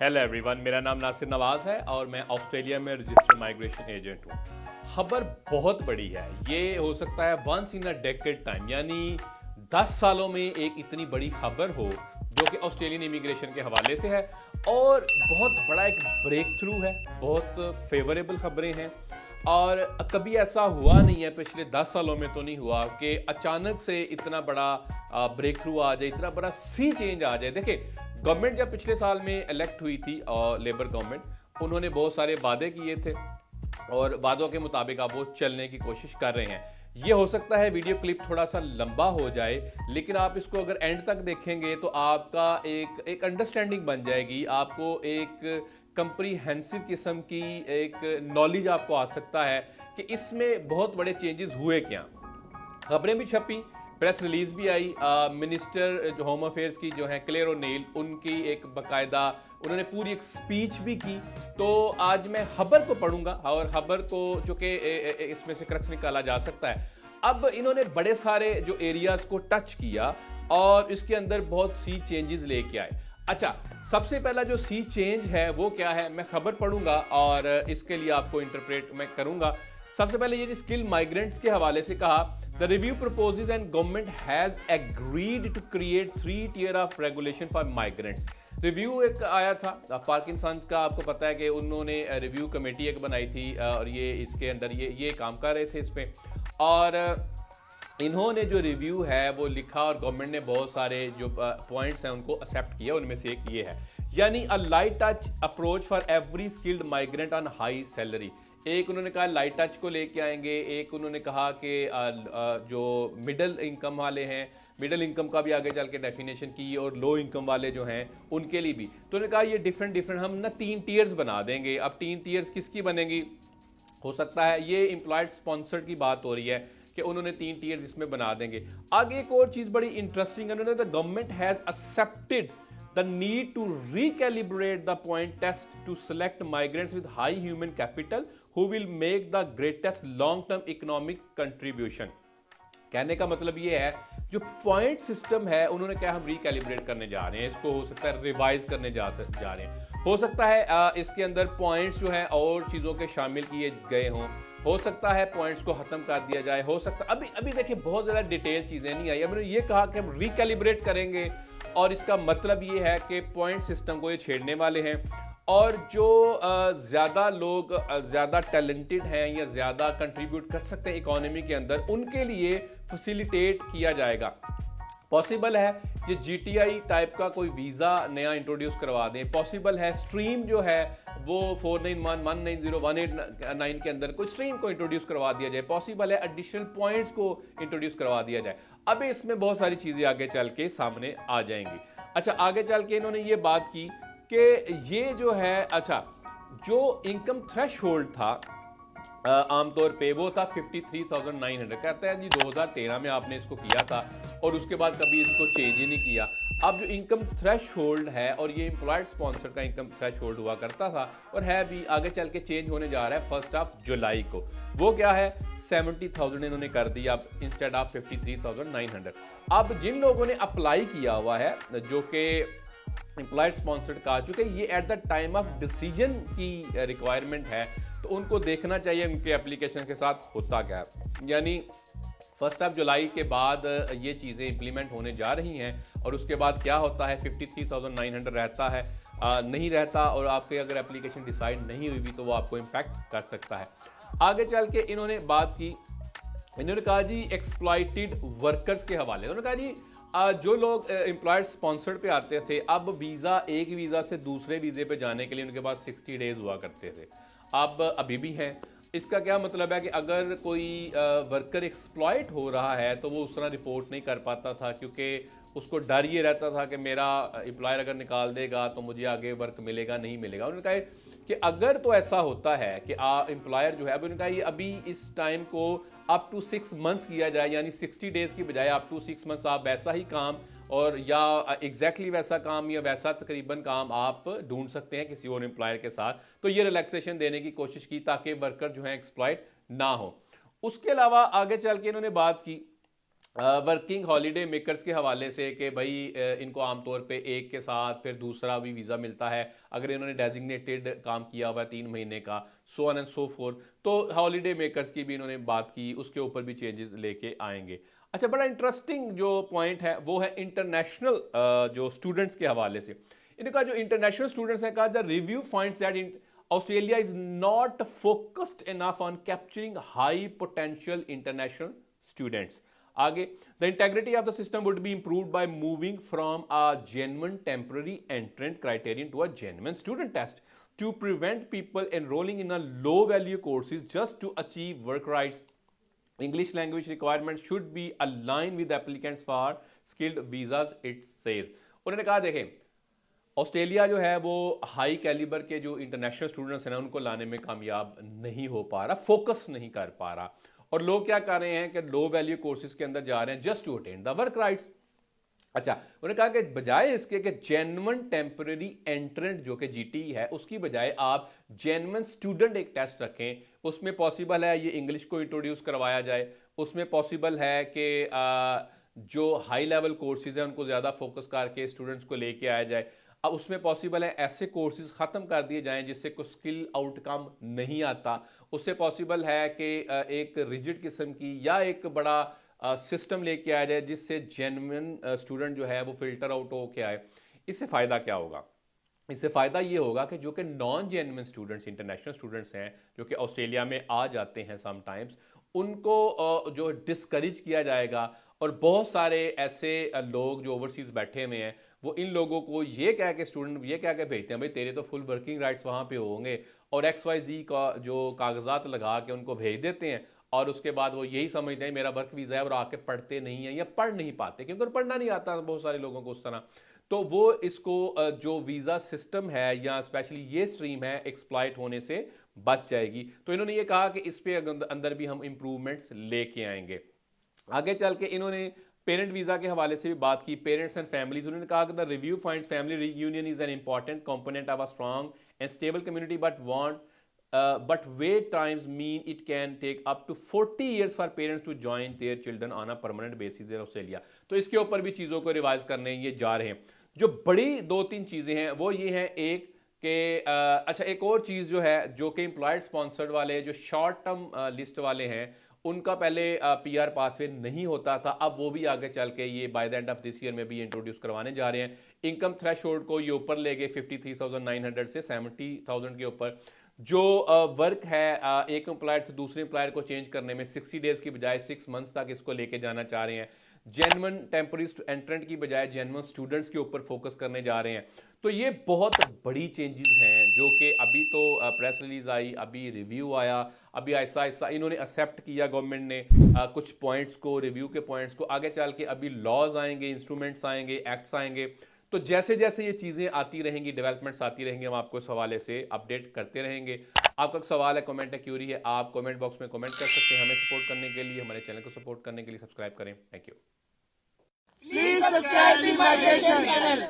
Hello everyone, मेरा नाम नासिर नवाज है और मैं ऑस्ट्रेलिया में रजिस्टर्ड माइग्रेशन एजेंट हूँ। खबर बहुत बड़ी है। ये हो सकता है once in a decade time, यानी 10 सालों में एक इतनी बड़ी खबर हो जो कि ऑस्ट्रेलियन इमिग्रेशन के हवाले से है और बहुत बड़ा एक ब्रेक थ्रू है। बहुत फेवरेबल खबरें हैं और कभी ऐसा हुआ नहीं है, पिछले 10 सालों में तो नहीं हुआ कि अचानक से इतना बड़ा ब्रेक थ्रू आ जाए, इतना बड़ा सी चेंज आ जाए। देखिए, गवर्नमेंट जब पिछले साल में इलेक्ट हुई थी और लेबर गवर्नमेंट, उन्होंने बहुत सारे वादे किए थे और वादों के मुताबिक आप वो चलने की कोशिश कर रहे हैं। ये हो सकता है वीडियो क्लिप थोड़ा सा लंबा हो जाए, लेकिन आप इसको अगर एंड तक देखेंगे तो आपका एक अंडरस्टैंडिंग बन जाएगी। आपको एक कंप्रीहेंसिव किस्म की एक नॉलेज आपको आ सकता है कि इसमें बहुत बड़े चेंजेस हुए क्या। खबरें भी छपी, प्रेस रिलीज भी आई। मिनिस्टर जो होम अफेयर्स की जो है क्लेयर ओ'नील, उनकी एक बकायदा उन्होंने पूरी एक स्पीच भी की। तो आज मैं खबर को पढ़ूंगा और खबर को जो कि इसमें से क्रक्स निकाला जा सकता है। अब इन्होंने बड़े सारे जो एरियाज को टच किया और इसके अंदर बहुत सी चेंजेस लेके आए। अच्छा, सबसे पहला जो सी चेंज है वो क्या है, मैं खबर पढ़ूंगा और इसके लिए आपको इंटरप्रेट मैं करूंगा। सबसे पहले ये स्किल माइग्रेंट्स के हवाले से कहा, the review proposes and government has agreed to create 3 tier of regulation for migrants. Review एक आया था पार्किंसंस का, आपको पता है कि उन्होंने रिव्यू कमेटी एक बनाई थी और ये इसके अंदर ये काम कर रहे थे इस पे। और इन्होंने जो रिव्यू है वो लिखा और गवर्नमेंट ने बहुत सारे जो पॉइंट्स हैं उनको एक्सेप्ट किया। उनमें से एक ये है, यानी a light touch approach for every skilled migrant on high salary. एक उन्होंने कहा लाइट टच को लेके आएंगे, एक उन्होंने कहा कि जो मिडिल इनकम वाले हैं, मिडिल इनकम का भी आगे चल के डेफिनेशन की और लो इनकम वाले जो हैं उनके लिए भी। तो उन्होंने कहा ये डिफरेंट हम ना 3 tiers बना देंगे। अब 3 tiers किसकी बनेगी, हो सकता है ये एम्प्लॉयड स्पॉन्सर्ड की बात हो रही है कि उन्होंने 3 tiers इसमें बना देंगे। आगे एक और चीज बड़ी इंटरेस्टिंग है, उन्होंने the government has accepted the need to recalibrate the point test to select migrants with high human capital who will make the greatest long term economic contribution। कहने का मतलब ये है, जो पॉइंट सिस्टम है उन्होंने क्या हम रिकैलिब्रेट करने जा रहे हैं, इसको हो सकता है रिवाइज करने जा रहे हैं। हो सकता है इसके अंदर पॉइंट्स जो हैं और चीज़ों के शामिल किए गए हों, हो सकता है पॉइंट्स को खत्म कर दिया जाए, हो सकता है अभी देखिए बहुत ज़्यादा डिटेल चीज़ें नहीं आई। हमने ये कहा कि हम रिकैलिब्रेट करेंगे और इसका मतलब ये है कि पॉइंट सिस्टम को ये छेड़ने वाले हैं और जो ज़्यादा लोग ज़्यादा टैलेंटेड हैं या ज़्यादा कंट्रीब्यूट कर सकते हैं इकोनॉमी के अंदर, उनके लिए फैसिलिटेट किया जाएगा। पॉसिबल है कि जीटीआई टाइप का कोई वीज़ा नया इंट्रोड्यूस करवा दें। पॉसिबल है स्ट्रीम जो है वो 491, 190, 189 के अंदर कोई स्ट्रीम को इंट्रोड्यूस करवा दिया जाए। पॉसिबल है एडिशनल पॉइंट्स को इंट्रोड्यूस करवा दिया जाए। अब इसमें बहुत सारी चीज़ें आगे चल के सामने आ जाएंगी। अच्छा, आगे चल के इन्होंने ये बात की कि ये जो है, अच्छा, जो इनकम थ्रेशोल्ड था आमतौर पे वो था 53,900। कहते हैं जी 2013 में आपने इसको किया था और उसके बाद कभी इसको चेंज ही नहीं किया। अब जो इनकम थ्रेशोल्ड है, और ये एम्प्लॉयड स्पॉन्सर का इनकम थ्रेशोल्ड हुआ करता था और है भी, आगे चल के चेंज होने जा रहा है 1 जुलाई को। वो क्या है, 70,000 इन्होंने कर दिया अब इंस्टेड ऑफ 53,900। अब जिन लोगों ने अप्लाई किया हुआ है जो कि एम्प्लॉयड स्पॉन्सर्ड का, चूंकि ये at the time of decision की रिक्वायरमेंट है, तो उनको देखना चाहिए उनके एप्लीकेशन के साथ होता क्या है। यानी 1 जुलाई के बाद ये चीज़ें इंप्लीमेंट होने जा रही हैं और उसके बाद क्या होता है, 53,900 रहता है, नहीं रहता, और आपके अगर एप्लीकेशन डिसाइड नहीं हुई भी तो वो आपको इम्पैक्ट कर सकता है। आगे चल के इन्होंने बात की, इन्होंने कहा जी एक्सप्लॉइटेड वर्कर्स के हवाले। उन्होंने कहा जी जो लोग एम्प्लॉयड स्पॉन्सर्ड पे आते थे, अब वीज़ा, एक वीज़ा से दूसरे वीज़े पे जाने के लिए उनके पास 60 डेज हुआ करते थे, अब अभी भी हैं। इसका क्या मतलब है कि अगर कोई वर्कर एक्सप्लॉइट हो रहा है तो वो उस तरह रिपोर्ट नहीं कर पाता था, क्योंकि उसको डर ये रहता था कि मेरा एम्प्लॉयर अगर निकाल देगा तो मुझे आगे वर्क मिलेगा नहीं मिलेगा। उन्होंने कहा कि अगर तो ऐसा होता है कि एम्प्लॉयर जो है, अब उन्होंने कहा अभी इस टाइम को अप टू 6 मंथ्स किया जाए, यानी 60 डेज की बजाय अप टू 6 मंथ्स आप वैसा ही काम और या एग्जैक्टली वैसा काम या वैसा तकरीबन काम आप ढूंढ सकते हैं किसी और एम्प्लॉयर के साथ। तो ये रिलैक्सेशन देने की कोशिश की ताकि वर्कर जो है एक्सप्लॉइट ना हो। उसके अलावा आगे चल के इन्होंने बात की वर्किंग हॉलीडे मेकर्स के हवाले से कि भाई इनको आमतौर पे एक के साथ फिर दूसरा भी वीज़ा मिलता है अगर इन्होंने डेजिग्नेटेड काम किया हुआ है 3 महीने का, so on and so fourth. तो हॉलीडे मेकर्स की भी इन्होंने बात की, उसके ऊपर भी चेंजेस लेके आएंगे। अच्छा, बड़ा इंटरेस्टिंग जो पॉइंट है वो है इंटरनेशनल जो स्टूडेंट्स के हवाले से। इनका जो इंटरनेशनल स्टूडेंट्स है, कहा the review finds that Australia is not focused enough on capturing high potential international students. आगे, the integrity of the system would be improved by moving from a genuine temporary entrant criterion to a genuine student test to prevent people enrolling in a low value courses just to achieve work rights. English language requirements should be aligned with applicants for skilled visas, it says. उन्होंने कहा देखें, Australia जो है वो high calibre के जो international students हैं ना उनको लाने में कामयाब नहीं हो पा रहा, फोकस नहीं कर पा रहा, और लोग क्या कर रहे हैं कि लो वैल्यू कोर्सेज के अंदर जा रहे हैं just to attend the work rights. अच्छा, उन्होंने कहा कि बजाय इसके कि जेन्युइन टेम्पररी एंट्रेंट जो कि जीटी है उसकी बजाय आप जेन्युइन स्टूडेंट एक टेस्ट रखें, उसमें पॉसिबल है ये इंग्लिश को इंट्रोड्यूस करवाया जाए, उसमें पॉसिबल है कि जो हाई लेवल कोर्सेज हैं उनको ज़्यादा फोकस करके स्टूडेंट्स को लेके आया जाए। अब उसमें पॉसिबल है ऐसे कोर्सेज ख़त्म कर दिए जाएं जिससे कोई स्किल आउटकम नहीं आता, उससे पॉसिबल है कि एक रिजिड किस्म की या एक बड़ा सिस्टम लेके आया जाए जिससे जेन्युइन स्टूडेंट जो है वो फिल्टर आउट होके आए। इससे फ़ायदा क्या होगा? इससे फ़ायदा ये होगा कि जो कि non genuine students, international students हैं जो कि ऑस्ट्रेलिया में आ जाते हैं समटाइम्स, उनको जो डिस्करेज किया जाएगा, और बहुत सारे ऐसे लोग जो ओवरसीज़ बैठे हुए हैं वो इन लोगों को ये कह के स्टूडेंट ये कह के भेजते हैं भाई तेरे तो फुल वर्किंग राइट्स वहाँ पे होंगे, और XYZ का जो कागजात लगा के उनको भेज देते हैं, और उसके बाद वो यही समझते हैं मेरा वर्क वीज़ा है और आके पढ़ते नहीं है या पढ़ नहीं पाते क्योंकि पढ़ना नहीं आता बहुत सारे लोगों को उस तरह। तो वो इसको जो वीज़ा सिस्टम है या स्पेशली ये स्ट्रीम है एक्सप्लॉइट होने से बच जाएगी। तो इन्होंने ये कहा कि इस पे अंदर भी हम इम्प्रूवमेंट्स लेके आएंगे। आगे चल के इन्होंने पेरेंट वीज़ा के हवाले से भी बात की, पेरेंट्स एंड फैमिलीज। उन्होंने कहा कि the review finds family reunion is an important component of a strong and stable community but wait times mean it can take up to 40 years for parents to join their children on a permanent basis in Australia। तो इसके ऊपर भी चीज़ों को revise करने ये जा रहे हैं। जो बड़ी 2-3 चीज़ें हैं वो ये हैं, एक कि अच्छा एक और चीज़ जो है जो कि एम्प्लॉयड स्पॉन्सर्ड वाले जो शॉर्ट टर्म लिस्ट वाले हैं उनका पहले PR पाथवे नहीं होता था, अब वो भी आगे चल के ये by the end of this year में भी इंट्रोड्यूस करवाने जा रहे हैं। इनकम थ्रेशोल्ड को ये ऊपर ले गए 53,900 से 70,000 के ऊपर। जो वर्क है एक एम्प्लॉयर से दूसरे एम्प्लॉयर को चेंज करने में 60 डेज की बजाय 6 मंथ्स तक इसको लेके जाना चाह रहे हैं। जेन्युइन टेम्पररी एंट्रेंट की बजाय जेन्युइन स्टूडेंट्स के ऊपर फोकस करने जा रहे हैं। तो ये बहुत बड़ी चेंजेस हैं जो कि अभी तो प्रेस रिलीज आई, अभी रिव्यू आया, अभी ऐसा ऐसा इन्होंने एक्सेप्ट किया गवर्नमेंट ने कुछ पॉइंट्स को, रिव्यू के पॉइंट्स को। आगे चल के अभी लॉज आएंगे, इंस्ट्रूमेंट्स आएंगे, एक्ट्स आएंगे। तो जैसे जैसे ये चीज़ें आती रहेंगी, डेवलपमेंट्स आती रहेंगी, हम आपको इस हवाले से अपडेट करते रहेंगे। आपका सवाल है, कमेंट है, क्यूरी है, आप कमेंट बॉक्स में कमेंट कर सकते हैं। हमें सपोर्ट करने के लिए, हमारे चैनल को सपोर्ट करने के लिए सब्सक्राइब करें। Thank you. Please subscribe to Migration Channel.